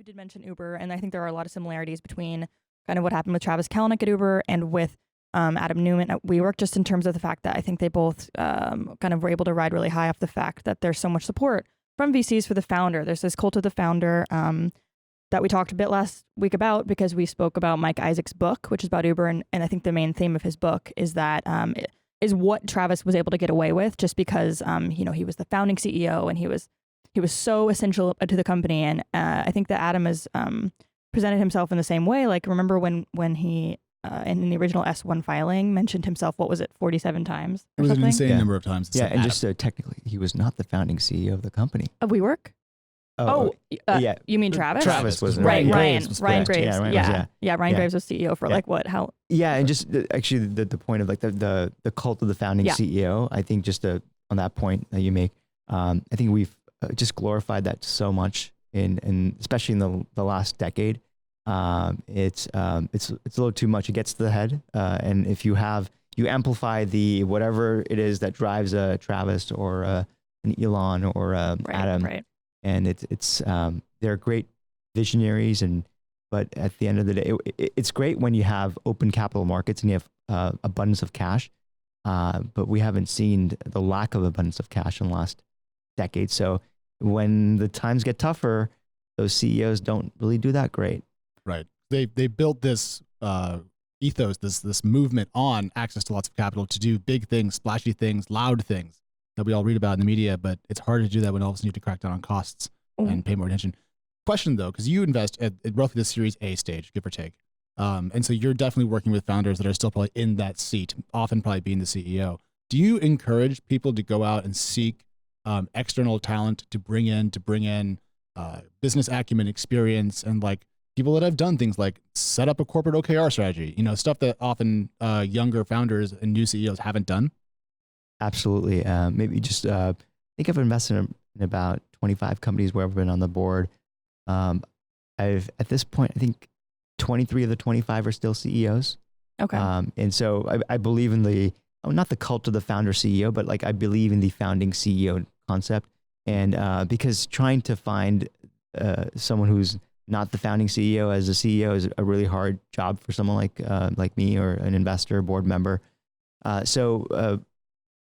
did mention Uber, and I think there are a lot of similarities between kind of what happened with Travis Kalanick at Uber and with Adam Neumann at WeWork, just in terms of the fact that I think they both kind of were able to ride really high off the fact that there's so much support from VCs for the founder. There's this cult of the founder that we talked a bit last week about because we spoke about Mike Isaac's book, which is about Uber. And I think the main theme of his book is that is what Travis was able to get away with just because, he was the founding CEO and he was so essential to the company. And I think that Adam has presented himself in the same way. Like, remember when he, in the original S1 filing, mentioned himself, what was it, 47 times? It was an insane number of times. Yeah, and just technically, he was not the founding CEO of the company. Of WeWork? Yeah. You mean Travis? Travis was Ryan Graves. Ryan Graves. Ryan Yeah. Graves was CEO for like what? How? Yeah, and just actually the point of like the cult of the founding CEO. I think just on that point that you make, I think we've just glorified that so much in especially in the last decade. It's a little too much. It gets to the head, and if you amplify the whatever it is that drives a Travis or an Elon or Adam. Right. And it's they're great visionaries, but at the end of the day, it's great when you have open capital markets and you have abundance of cash. But we haven't seen the lack of abundance of cash in the last decade. So when the times get tougher, those CEOs don't really do that great. Right. They built this ethos, this movement on access to lots of capital to do big things, splashy things, loud things that we all read about in the media, but it's hard to do that when all of us need to crack down on costs and pay more attention. Question though, because you invest at roughly the Series A stage, give or take. And so you're definitely working with founders that are still probably in that seat, often probably being the CEO. Do you encourage people to go out and seek external talent to bring in business acumen, experience, and like people that have done things like set up a corporate OKR strategy, stuff that often younger founders and new CEOs haven't done? Absolutely. Maybe just I think I've invested in about 25 companies where I've been on the board. I've at this point, I think 23 of the 25 are still CEOs. Okay. And so I believe in not the cult of the founder CEO, but like I believe in the founding CEO concept. And because trying to find someone who's not the founding CEO as a CEO is a really hard job for someone like me or an investor, board member. So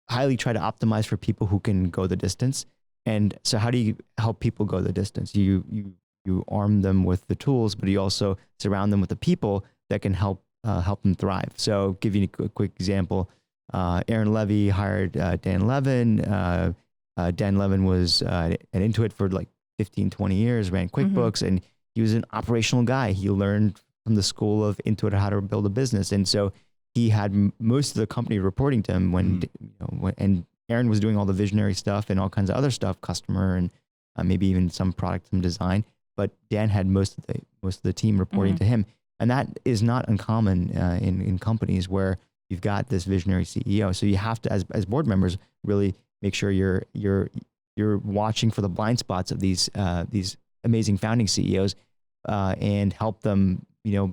highly try to optimize for people who can go the distance. And so how do you help people go the distance? You arm them with the tools, but you also surround them with the people that can help them thrive. So give you a quick example. Aaron Levie hired Dan Levin. Dan Levin was at Intuit for like 15, 20 years, ran QuickBooks, and he was an operational guy. He learned from the school of Intuit how to build a business. And so he had most of the company reporting to him and Aaron was doing all the visionary stuff and all kinds of other stuff, customer and maybe even some product, some design. But Dan had most of the team reporting to him, and that is not uncommon in companies where you've got this visionary CEO. So you have to, as board members, really make sure you're watching for the blind spots of these amazing founding CEOs and help them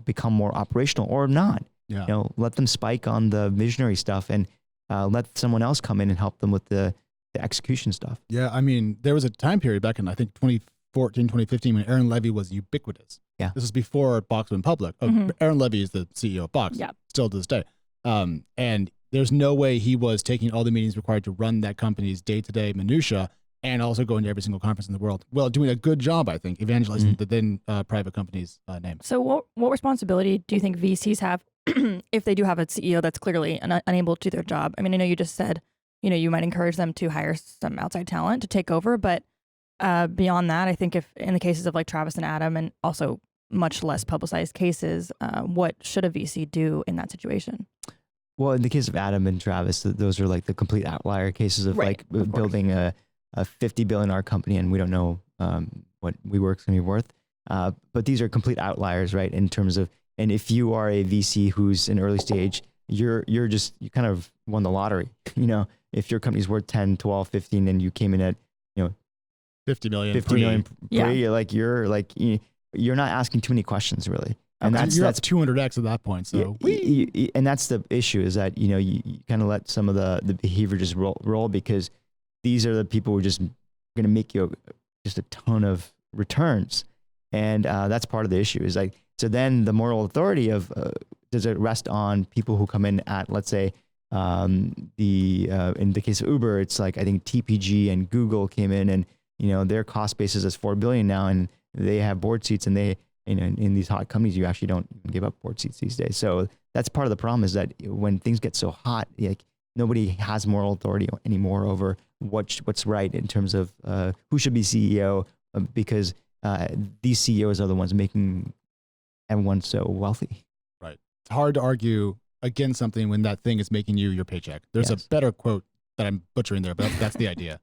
become more operational or not. Yeah. Let them spike on the visionary stuff and let someone else come in and help them with the execution stuff. Yeah, I mean, there was a time period back in, I think, 2014, 2015 when Aaron Levie was ubiquitous. Yeah. This was before Box went public. Aaron Levie is the CEO of Box, still to this day. And there's no way he was taking all the meetings required to run that company's day-to-day minutia and also going to every single conference in the world. Well, doing a good job, I think, evangelizing the then private company's name. So what responsibility do you think VCs have if they do have a CEO that's clearly unable to do their job? I mean, I know you just said, you might encourage them to hire some outside talent to take over, but beyond that, I think if in the cases of like Travis and Adam and also much less publicized cases, what should a VC do in that situation? Well, in the case of Adam and Travis, those are like the complete outlier cases of building a $50 billion company, and we don't know what WeWork's going to be worth. But these are complete outliers, right? In terms of, and if you are a VC who's in early stage, you kind of won the lottery. If your company's worth 10, 12, 15, and you came in at 50 million pre, you're not asking too many questions really. And that's 200x at that point. So and that's the issue is that you kind of let some of the behavior just roll because these are the people who are just going to make you just a ton of returns. And that's part of the issue is like, so then the moral authority of, does it rest on people who come in at, let's say, in the case of Uber, it's like, I think TPG and Google came in and, their cost basis is $4 billion now, and they have board seats, and they, in these hot companies, you actually don't give up board seats these days. So that's part of the problem is that when things get so hot, like nobody has moral authority anymore over what's right in terms of who should be CEO, because these CEOs are the ones making everyone so wealthy. Right. It's hard to argue against something when that thing is making you your paycheck. There's Yes. a better quote that I'm butchering there, but that's the idea.